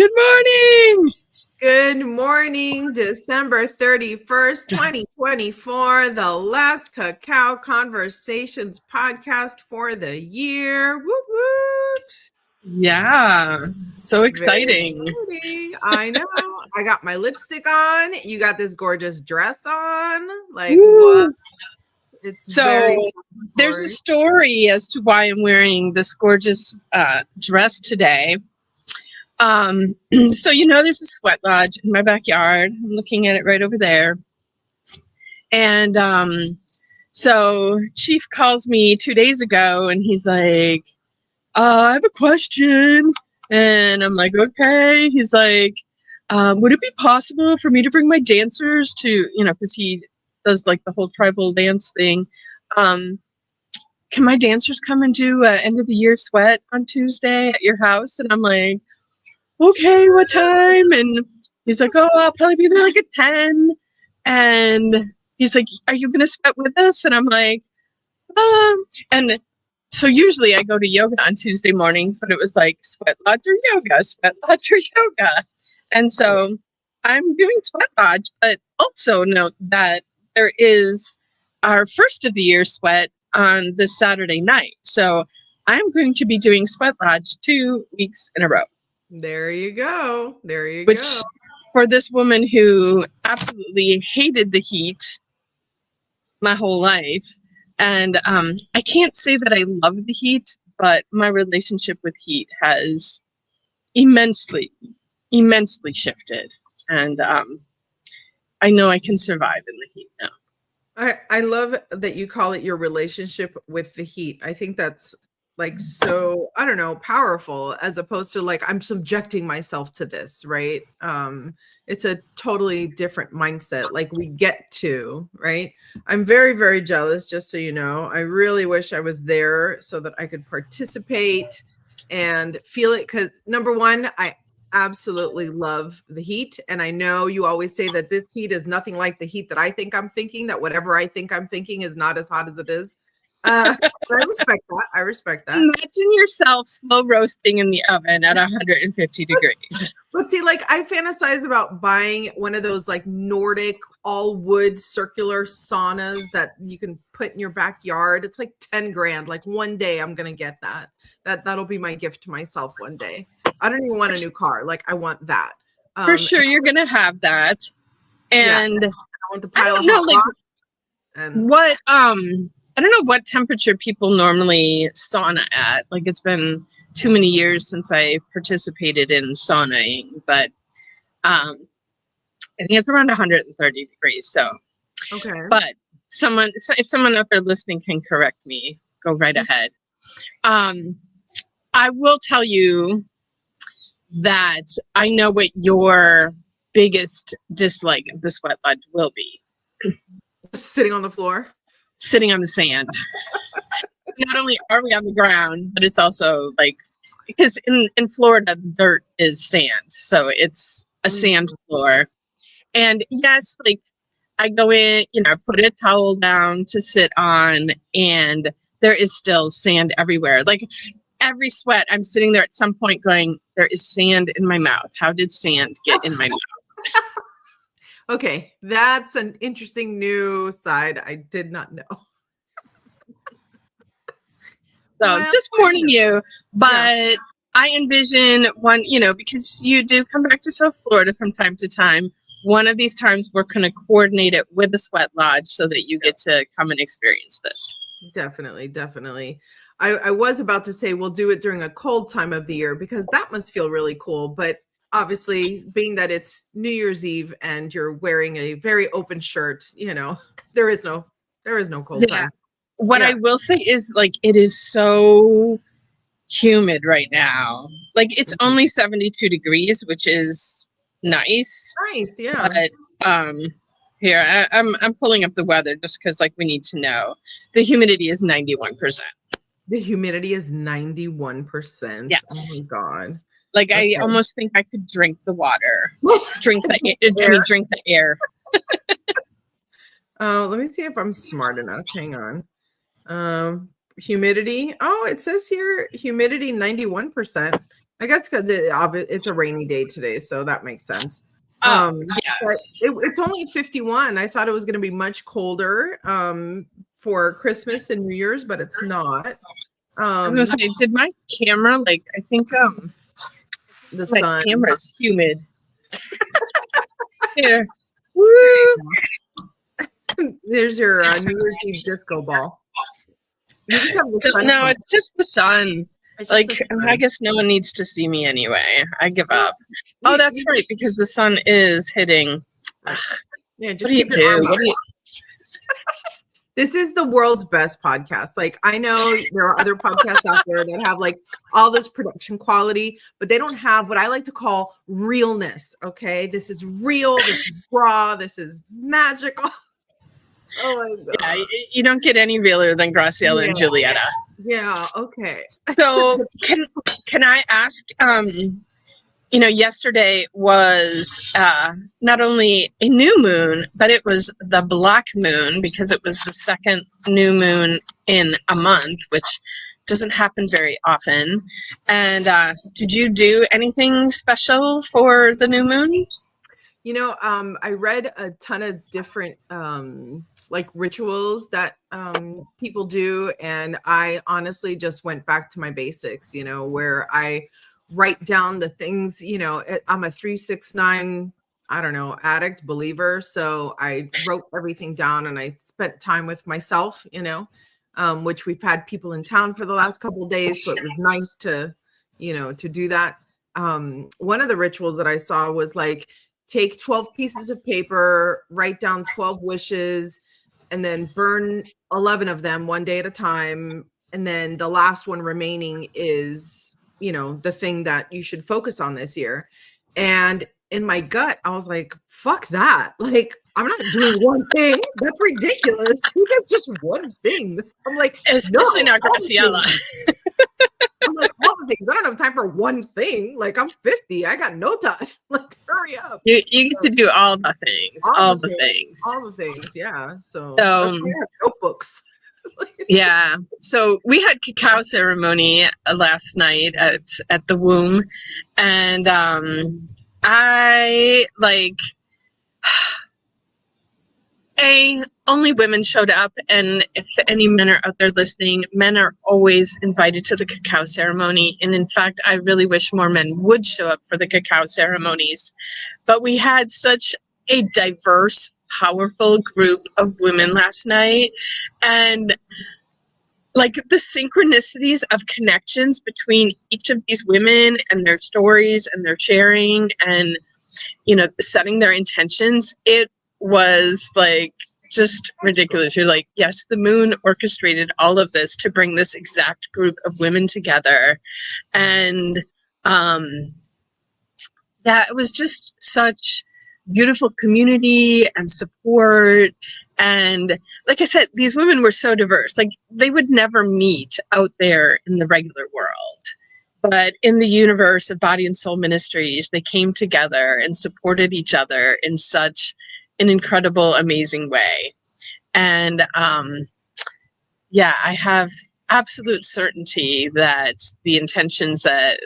Good morning. Good morning, December 31st, 2024, the last Cacao Conversations podcast for the year. Woot woot. Yeah, so Very exciting. exciting. I know. I got my lipstick on. You got this gorgeous dress on. Like, Woo. what? It's very So there's a story as to why I'm wearing this gorgeous dress today. So there's a sweat lodge in my backyard. I'm looking at it right over there. And so Chief calls me 2 days ago and he's like, I have a question. And I'm like, okay. He's like, would it be possible for me to bring my dancers to, because he does like the whole tribal dance thing. Can my dancers come and do end of the year sweat on Tuesday at your house? And I'm like, okay, what time? And he's like, oh, I'll probably be there like at 10. And he's like, are you going to sweat with us? And I'm like, and so usually I go to yoga on Tuesday mornings, but it was like sweat lodge or yoga, sweat lodge or yoga. And so I'm doing sweat lodge, but also note that there is our first of the year sweat on this Saturday night. So I'm going to be doing sweat lodge 2 weeks in a row. There you go. There you Which, go. for this woman who absolutely hated the heat my whole life, and I can't say that I love the heat, but my relationship with heat has immensely shifted. And I know I can survive in the heat now. I love that you call it your relationship with the heat. I think that's like so, I don't know, powerful, as opposed to like I'm subjecting myself to this, right? It's a totally different mindset. Like we get to, right? I'm very, very jealous, just so you know. I really wish I was there so that I could participate and feel it. Because number one, I absolutely love the heat. And I know you always say that this heat is nothing like the heat that I think I'm thinking, that whatever I think I'm thinking is not as hot as it is. I respect that. I respect that. Imagine yourself slow roasting in the oven at 150 degrees. But see, like I fantasize about buying one of those like Nordic all wood circular saunas that you can put in your backyard. It's like 10 grand. Like one day I'm going to get that. That'll be my gift to myself one day. I don't even want a new car. Like I want that. For sure, you're going to have that. And yeah, I want the pile of hot rock. And what I don't know what temperature people normally sauna at. Like it's been too many years since I participated in saunaing, but I think it's around 130 degrees. So okay. But if someone out there listening can correct me, go right ahead. I will tell you that I know what your biggest dislike of the sweat lodge will be. Sitting on the floor. Sitting on the sand. Not only are we on the ground, but it's also like, because in Florida, dirt is sand. So it's a sand floor. And yes, like I go in, put a towel down to sit on, and there is still sand everywhere. Like every sweat, I'm sitting there at some point going, there is sand in my mouth. How did sand get in my mouth? Okay, that's an interesting new side I did not know. So just warning you, but I envision one, because you do come back to South Florida from time to time. One of these times we're going to coordinate it with the sweat lodge so that you get to come and experience this. Definitely, definitely. I was about to say we'll do it during a cold time of the year because that must feel really cool. But obviously, being that it's New Year's Eve and you're wearing a very open shirt, there is no cold time. What I will say is, like, it is so humid right now. Like, it's only 72 degrees, which is nice. Nice, yeah. But here I'm pulling up the weather just because, like, we need to know. The humidity is 91%. The humidity is 91%. Yes. Oh my God. Like, okay. I almost think I could drink the water. drink the air. Let me see if I'm smart enough. Hang on. Humidity. Oh, it says here humidity 91%. I guess because it's a rainy day today, so that makes sense. Oh, But yes. it's only 51. I thought it was going to be much colder for Christmas and New Year's, but it's not. I was gonna say, did my camera like? I think The my sun. camera's humid. Here, woo! There's your New Year's Eve disco ball. You just have the sun. No, it's just the sun. It's just Like, the sun. I guess no one needs to see me anyway. I give up. Oh, that's right, because the sun is hitting. Ugh, Yeah, what just do you keep your arm do? up. This is the world's best podcast. Like, I know there are other podcasts out there that have like all this production quality, but they don't have what I like to call realness. Okay. This is real. This is raw. This is magical. Oh my God. Yeah, you don't get any realer than Graciela and Julieta. Yeah. Okay. So can I ask, yesterday was not only a new moon, but it was the black moon because it was the second new moon in a month, which doesn't happen very often. And did you do anything special for the new moon? I read a ton of different like rituals that people do, and I honestly just went back to my basics, where I write down the things. I'm a 369, I don't know, addict believer, so I wrote everything down and I spent time with myself, which we've had people in town for the last couple of days, so it was nice to do that. One of the rituals that I saw was like, take 12 pieces of paper, write down 12 wishes, and then burn 11 of them one day at a time. And then the last one remaining is, the thing that you should focus on this year. And in my gut, I was like, fuck that. Like, I'm not doing one thing. That's ridiculous. Who does just one thing? I'm like, especially not Graciela. I'm like, all the things. I don't have time for one thing. Like, I'm 50. I got no time. Like, hurry up. You get to do all the things. All the things. All the things. Yeah. So notebooks. Yeah. So we had cacao ceremony last night at the womb. And I only women showed up, and if any men are out there listening, men are always invited to the cacao ceremony. And in fact, I really wish more men would show up for the cacao ceremonies. But we had such a diverse, powerful group of women last night, and like the synchronicities of connections between each of these women and their stories and their sharing and, setting their intentions, it was like just ridiculous. You're like, yes, the moon orchestrated all of this to bring this exact group of women together. And it was just such beautiful community and support. And like I said, these women were so diverse. Like, they would never meet out there in the regular world. But in the universe of Body and Soul Ministries, they came together and supported each other in such an incredible, amazing way. And I have absolute certainty that the intentions that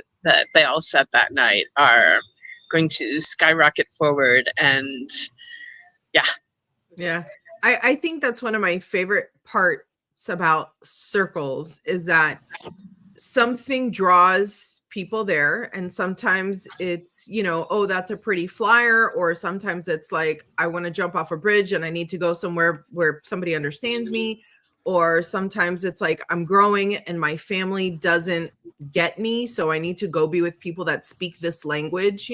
they all set that night are going to skyrocket forward. And yeah. I think that's one of my favorite parts about circles is that something draws people there, and sometimes it's that's a pretty flyer, or sometimes it's like, I want to jump off a bridge and I need to go somewhere where somebody understands me, or sometimes it's like, I'm growing and my family doesn't get me, so I need to go be with people that speak this language,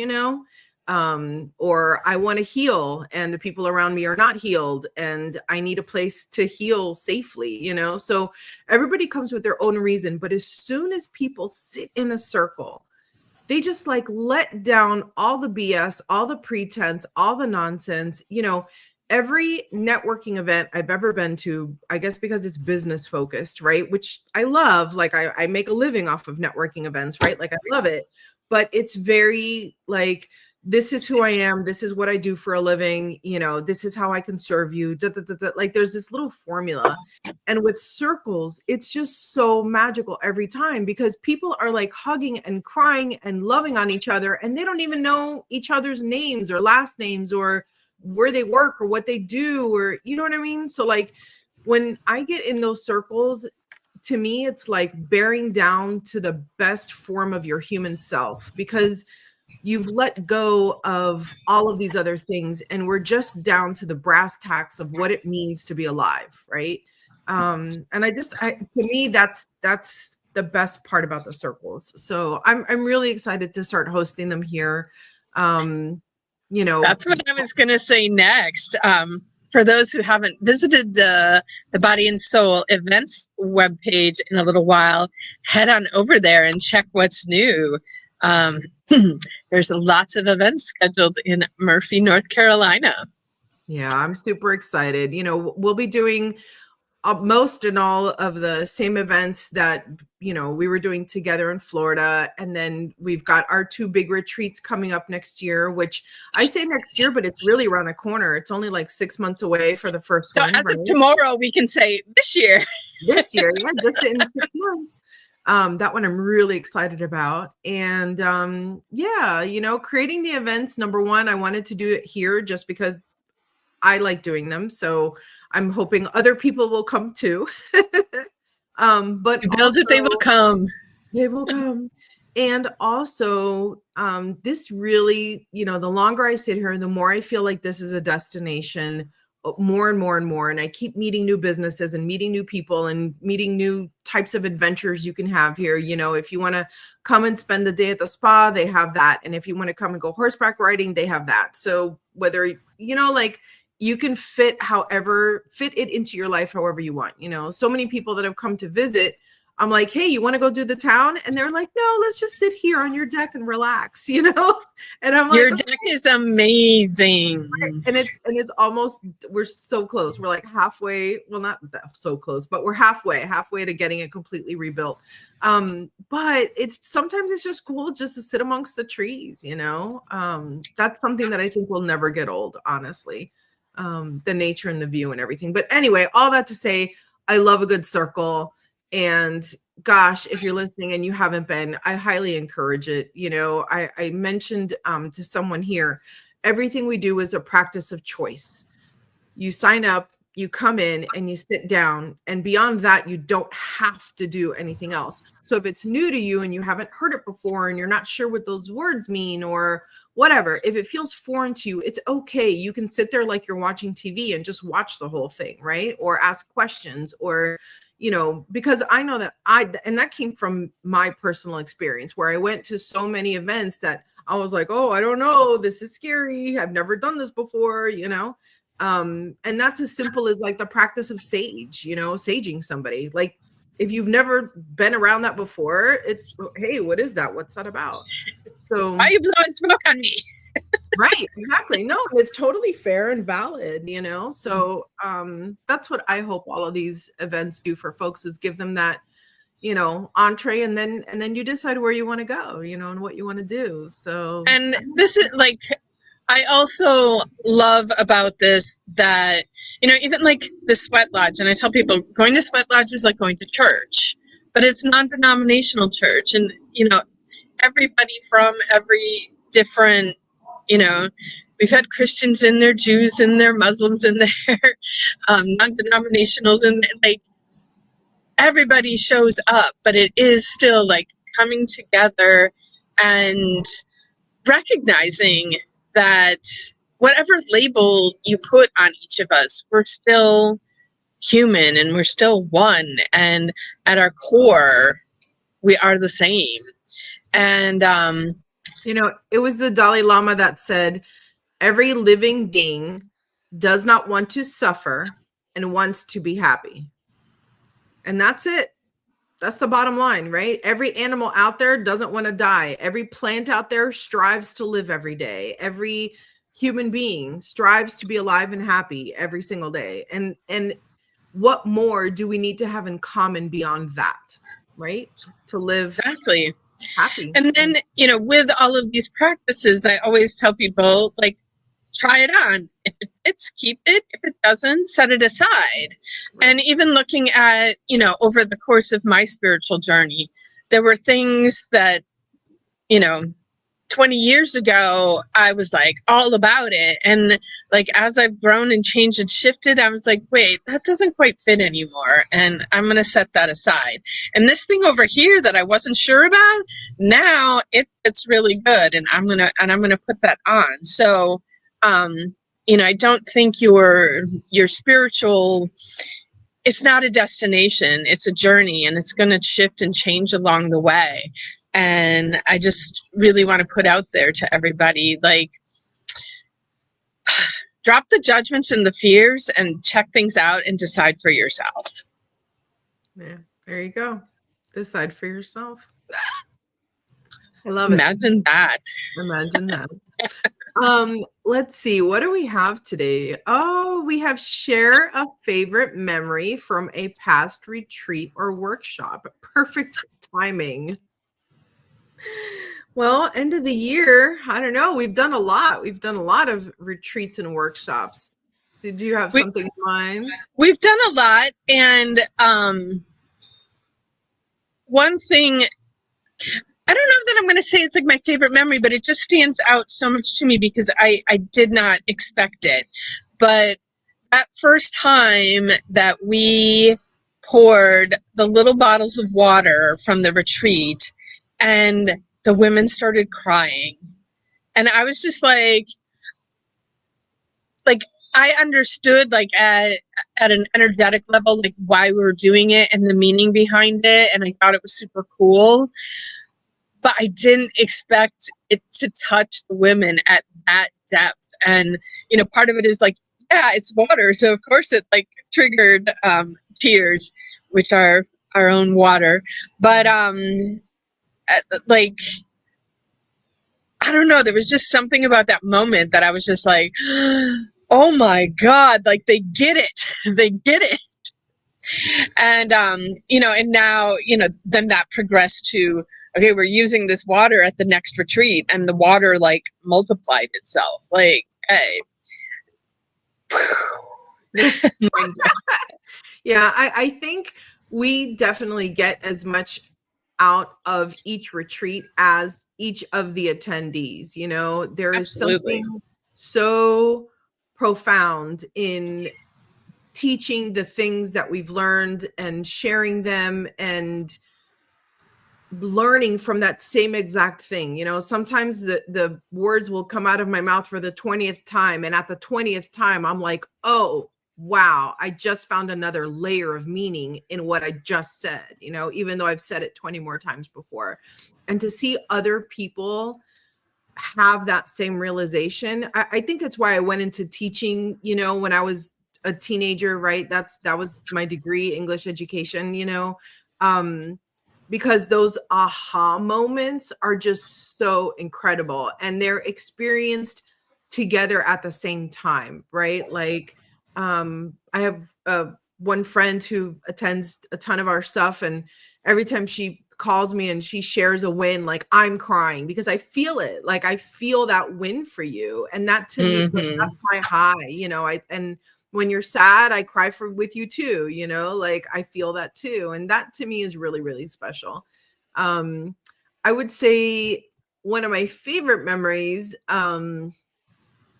or I want to heal and the people around me are not healed and I need a place to heal safely, so everybody comes with their own reason. But as soon as people sit in a circle, they just like let down all the BS, all the pretense, all the nonsense. Every networking event I've ever been to, I guess because it's business focused, right? Which I love. Like I make a living off of networking events, right? Like I love it, but it's very like this is who I am. This is what I do for a living. You know, this is how I can serve you. Da, da, da, da. Like there's this little formula. And with circles, it's just so magical every time because people are like hugging and crying and loving on each other. And they don't even know each other's names or last names or where they work or what they do, or, you know what I mean? So like when I get in those circles, to me, it's like bearing down to the best form of your human self because you've let go of all of these other things and we're just down to the brass tacks of what it means to be alive, right? And to me that's the best part about the circles. So I'm really excited to start hosting them here. You know, that's what I was going to say next. For those who haven't visited the Body and Soul events webpage in a little while, head on over there and check what's new. There's lots of events scheduled in Murphy, North Carolina. Yeah, I'm super excited. You know, we'll be doing most and all of the same events that, you know, we were doing together in Florida. And then we've got our 2 big retreats coming up next year, which I say next year, but it's really around the corner. It's only like 6 months away for the first one. As of tomorrow, we can say this year. This year, yeah, just in 6 months. That one I'm really excited about. And yeah, you know, creating the events, number one, I wanted to do it here just because I like doing them. So I'm hoping other people will come too. But you build it, they will come. They will come. And also, this really, you know, the longer I sit here, the more I feel like this is a destination, more and more and more. And I keep meeting new businesses and meeting new people and meeting new types of adventures you can have here. You know, if you want to come and spend the day at the spa, they have that. And if you want to come and go horseback riding, they have that. So whether, you know, like you can fit it into your life however you want. You know, so many people that have come to visit, I'm like, hey, you want to go do the town? And they're like, no, let's just sit here on your deck and relax, you know? And I'm like, your deck is amazing. And it's almost, we're so close. We're like halfway, well, not that so close, but we're halfway to getting it completely rebuilt. But sometimes it's just cool just to sit amongst the trees, you know? That's something that I think will never get old, honestly. The nature and the view and everything. But anyway, all that to say, I love a good circle. And gosh, if you're listening and you haven't been, I highly encourage it. You know, I mentioned to someone here, everything we do is a practice of choice. You sign up, you come in and you sit down, and beyond that, you don't have to do anything else. So if it's new to you and you haven't heard it before and you're not sure what those words mean or whatever, if it feels foreign to you, it's okay. You can sit there like you're watching TV and just watch the whole thing, right? Or ask questions, or, you know, because I know that and that came from my personal experience where I went to so many events that I was like, oh, I don't know, this is scary. I've never done this before, you know? And that's as simple as like the practice of sage, you know, saging somebody. Like if you've never been around that before, it's, hey, what is that? What's that about? So why are you blowing smoke on me? Right, exactly. No, it's totally fair and valid, you know? So that's what I hope all of these events do for folks, is give them that, you know, entree, and then you decide where you want to go, you know, and what you want to do. So, and this is like, I also love about this that, you know, even like the sweat lodge, and I tell people going to sweat lodge is like going to church, but it's non-denominational church. And, you know, everybody from every different, you know, we've had Christians in there, Jews in there, Muslims in there, non-denominationals, and like everybody shows up, but it is still like coming together and recognizing that whatever label you put on each of us, we're still human and we're still one. And at our core, we are the same. And, you know, it was the Dalai Lama that said, every living being does not want to suffer and wants to be happy. And that's it. That's the bottom line, right? Every animal out there doesn't want to die. Every plant out there strives to live every day. Every human being strives to be alive and happy every single day. And what more do we need to have in common beyond that, right? To live exactly. Happy. And then, with all of these practices, I always tell people, like, try it on. If it fits, keep it. If it doesn't, set it aside. Right. And even looking at, over the course of my spiritual journey, there were things that, 20 years ago, I was like all about it. And like, as I've grown and changed and shifted, I was like, wait, that doesn't quite fit anymore. And I'm going to set that aside. And this thing over here that I wasn't sure about, now it fits really good. And I'm going to put that on. So, I don't think your spiritual, it's not a destination, it's a journey, and it's going to shift and change along the way. And I just really want to put out there to everybody, like, drop the judgments and the fears and check things out and decide for yourself. Yeah, there you go. Decide for yourself. I love it. Imagine that. Imagine that. Let's see. What do we have today? Oh, we have share a favorite memory from a past retreat or workshop. Perfect timing. Well, end of the year, I don't know. We've done a lot. We've done a lot of retreats and workshops. Did you have something in mind? We've done a lot. And one thing, I don't know that I'm going to say it's like my favorite memory, but it just stands out so much to me because I did not expect it. But that first time that we poured the little bottles of water from the retreat and the women started crying. And I was just like I understood, like, at an energetic level, like, why we were doing it and the meaning behind it. And I thought it was super cool. But I didn't expect it to touch the women at that depth. And, part of it is like, yeah, it's water. So of course it like triggered tears, which are our own water. But like, I don't know, there was just something about that moment that I was just like, oh my God, like they get it. They get it. And, and now, then that progressed to, okay, we're using this water at the next retreat, and the water like multiplied itself. Like, hey. Yeah, I think we definitely get as much out of each retreat as each of the attendees. There is Absolutely. something so profound in teaching the things that we've learned and sharing them and learning from that same exact thing. Sometimes the words will come out of my mouth for the 20th time, and at the 20th time I'm like, oh wow, I just found another layer of meaning in what I just said, even though I've said it 20 more times before. And to see other people have that same realization, I think that's why I went into teaching, when I was a teenager, right? That was my degree, English education, because those aha moments are just so incredible, and they're experienced together at the same time, right? Like, I have one friend who attends a ton of our stuff, and every time she calls me and she shares a win, like, I'm crying because I feel it. Like, I feel that win for you. And that to me, that's my high, and when you're sad, I cry with you too, like I feel that too. And that to me is really, really special. I would say one of my favorite memories, on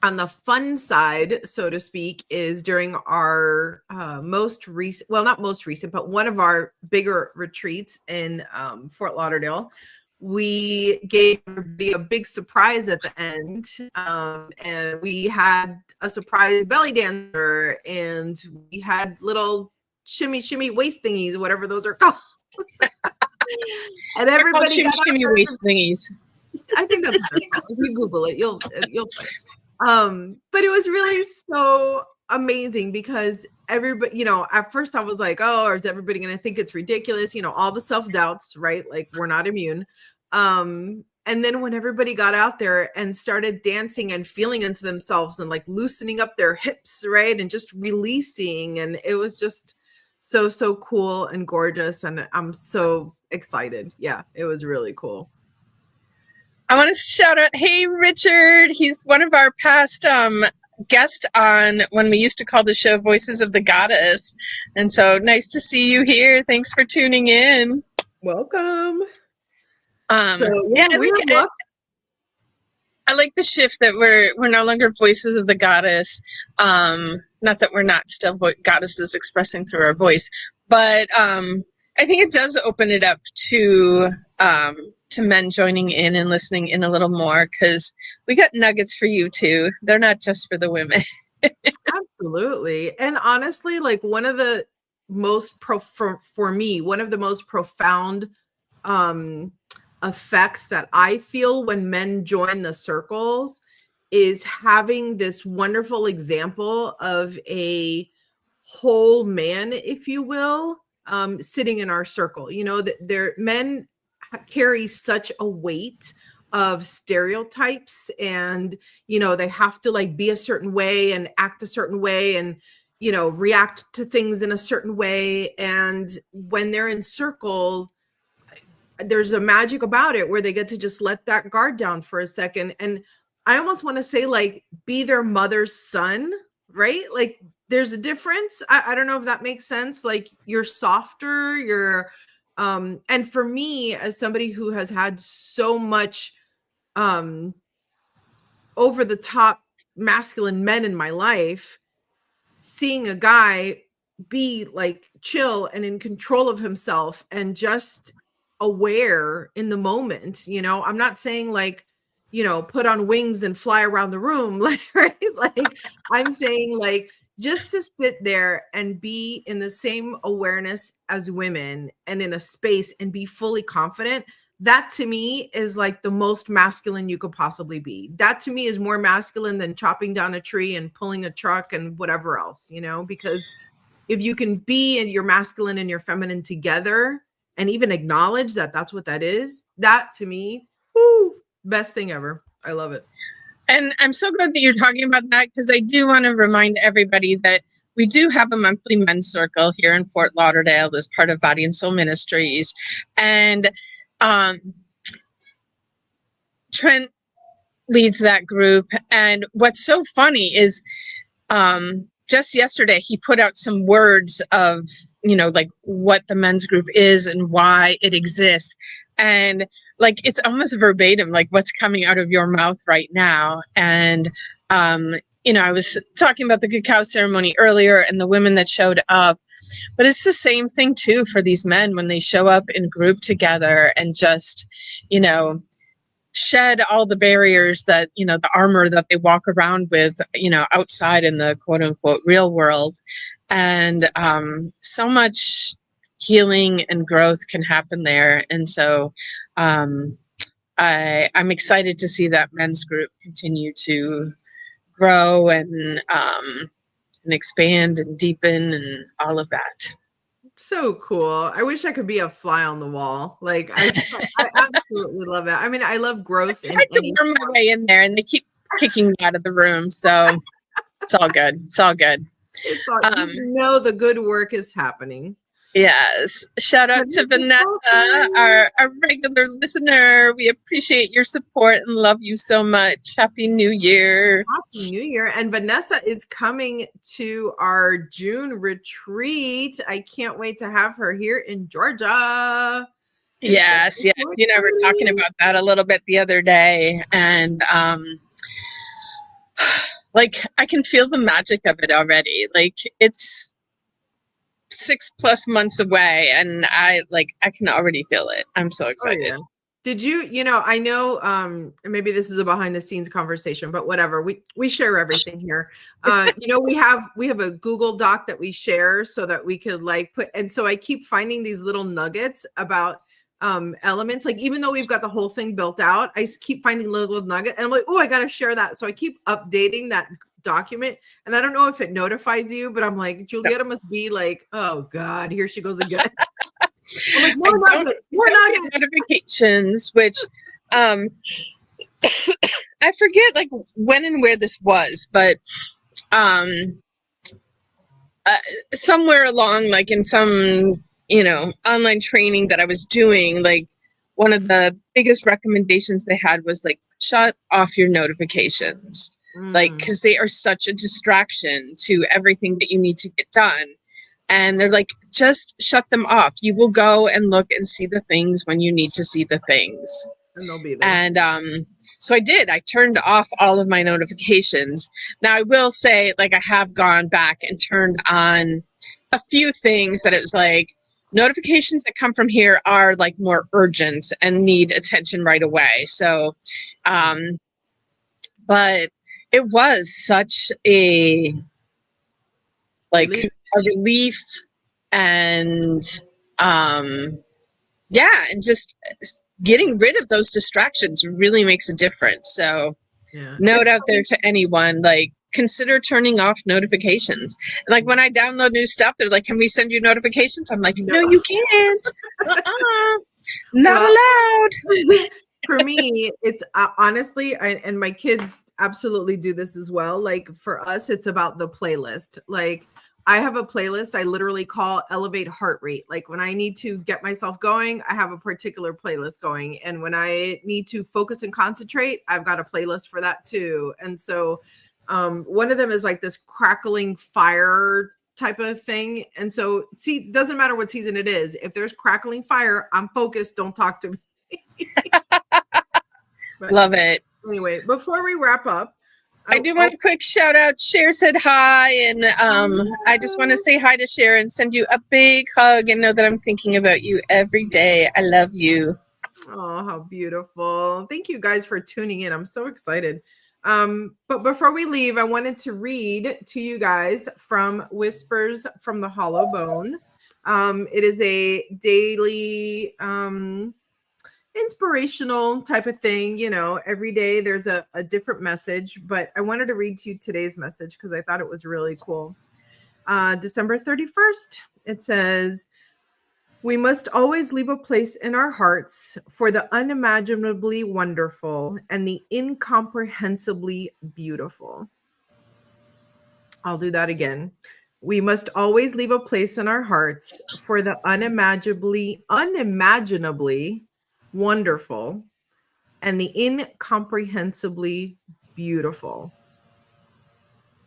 the fun side, so to speak, is during our most recent, well, not most recent, but one of our bigger retreats in Fort Lauderdale. We gave everybody a big surprise at the end, and we had a surprise belly dancer, and we had little shimmy waist thingies, whatever those are called. And everybody got shimmy waist thingies. I think that's what it's called. If you Google it, you'll find it. But it was really so amazing because everybody, at first I was like, oh, is everybody going to think it's ridiculous? All the self-doubts, right? Like, we're not immune. And then when everybody got out there and started dancing and feeling into themselves and like loosening up their hips, right? And just releasing. And it was just so cool and gorgeous, and I'm so excited. Yeah, it was really cool. I want to shout out, hey, Richard. He's one of our past guests on when we used to call the show Voices of the Goddess. And so nice to see you here. Thanks for tuning in. Welcome. So yeah, we have lots. I like the shift that we're no longer Voices of the Goddess. Not that we're not still goddesses expressing through our voice, but I think it does open it up to men joining in and listening in a little more, because we got nuggets for you too. They're not just for the women. Absolutely. And honestly, like one of the most for me, one of the most profound effects that I feel when men join the circles is having this wonderful example of a whole man, if you will, sitting in our circle. You know, that their men carry such a weight of stereotypes, and you know, they have to like be a certain way and act a certain way and, you know, react to things in a certain way. And when they're in circle, there's a magic about it where they get to just let that guard down for a second. And I almost want to say, like, be their mother's son, right? Like, there's a difference. I don't know if that makes sense. Like, you're softer, you're and for me, as somebody who has had so much over the top masculine men in my life, seeing a guy be like chill and in control of himself and just aware in the moment, you know, I'm not saying like, you know, put on wings and fly around the room, like, right? Like, I'm saying like just to sit there and be in the same awareness as women and in a space and be fully confident. That to me is like the most masculine you could possibly be. That to me is more masculine than chopping down a tree and pulling a truck and whatever else, you know, because if you can be in your masculine and your feminine together and even acknowledge that that's what that is, that to me, whoo, best thing ever. I love it. And I'm so glad that you're talking about that, because I do want to remind everybody that we do have a monthly men's circle here in Fort Lauderdale as part of Body and Soul Ministries. And Trent leads that group. And what's so funny is just yesterday he put out some words of, you know, like what the men's group is and why it exists. And like, it's almost verbatim, like what's coming out of your mouth right now. And, you know, I was talking about the cacao ceremony earlier and the women that showed up, but it's the same thing too for these men when they show up in group together and just, you know, shed all the barriers that, you know, the armor that they walk around with, you know, outside in the quote unquote real world. And so much healing and growth can happen there. And so I'm excited to see that men's group continue to grow and expand and deepen and all of that. So cool. I wish I could be a fly on the wall. Like, I absolutely love it. I mean, I love growth. I tried to worm my way in there and they keep kicking me out of the room. So it's all good. It's all good. It's all, just know the good work is happening. Yes. Shout out to Vanessa, our regular listener. We appreciate your support and love you so much. Happy New Year. Happy New Year. And Vanessa is coming to our June retreat. I can't wait to have her here in Georgia. Yes. Yeah. You know, we're talking about that a little bit the other day. And like, I can feel the magic of it already. Like, it's 6+ months away and I can already feel it. I'm so excited. Oh, yeah. Did you know, I know maybe this is a behind the scenes conversation, but whatever, we share everything here. You know, we have a Google Doc that we share so that we could like put, and so I keep finding these little nuggets about elements. Like, even though we've got the whole thing built out, I keep finding little nuggets and I'm like, oh, I gotta share that. So I keep updating that document, and I don't know if it notifies you, but I'm like, Julietta must be like, oh God, here she goes again. I'm like, more nuggets, notifications, which I forget like when and where this was, but somewhere along, like in some, online training that I was doing, like one of the biggest recommendations they had was like, shut off your notifications, like, because they are such a distraction to everything that you need to get done. And they're like, just shut them off. You will go and look and see the things when you need to see the things. And they'll be there. And so I did. I turned off all of my notifications. Now, I will say, like, I have gone back and turned on a few things that it was like, notifications that come from here are like more urgent and need attention right away. So, but it was such a, like, a relief, and yeah, and just getting rid of those distractions really makes a difference. So note out there to anyone, like, consider turning off notifications. Like, when I download new stuff, they're like, can we send you notifications? I'm like, no, you can't. Not allowed. For me, it's honestly, and my kids absolutely do this as well. Like, for us, it's about the playlist. Like, I have a playlist I literally call Elevate Heart Rate. Like, when I need to get myself going, I have a particular playlist going. And when I need to focus and concentrate, I've got a playlist for that too. And so one of them is like this crackling fire type of thing. And so, see, doesn't matter what season it is. If there's crackling fire, I'm focused. Don't talk to me. Love it. Anyway, before we wrap up, I do want a quick shout out. Cher said hi, and I just want to say hi to Cher and send you a big hug and know that I'm thinking about you every day. I love you. Oh, how beautiful. Thank you guys for tuning in. I'm so excited. But before we leave, I wanted to read to you guys from Whispers from the Hollow Bone. It is a daily inspirational type of thing. Every day there's a different message, but I wanted to read to you today's message because I thought it was really cool. December 31st, it says, we must always leave a place in our hearts for the unimaginably wonderful and the incomprehensibly beautiful. I'll do that again. We must always leave a place in our hearts for the unimaginably wonderful and the incomprehensibly beautiful.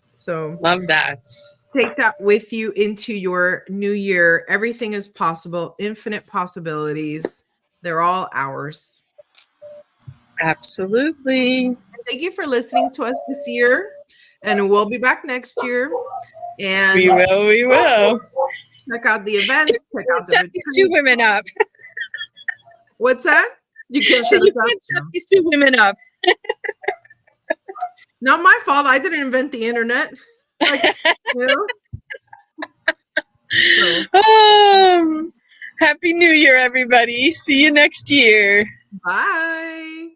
So love that. Take that with you into your new year. Everything is possible. Infinite possibilities. They're all ours. Absolutely. And thank you for listening to us this year. And we'll be back next year. And we will. Check out the events. Check out shut these two women up. What's that? You can't shut these two women up. Not my fault. I didn't invent the internet. Happy New Year, everybody. See you next year. Bye.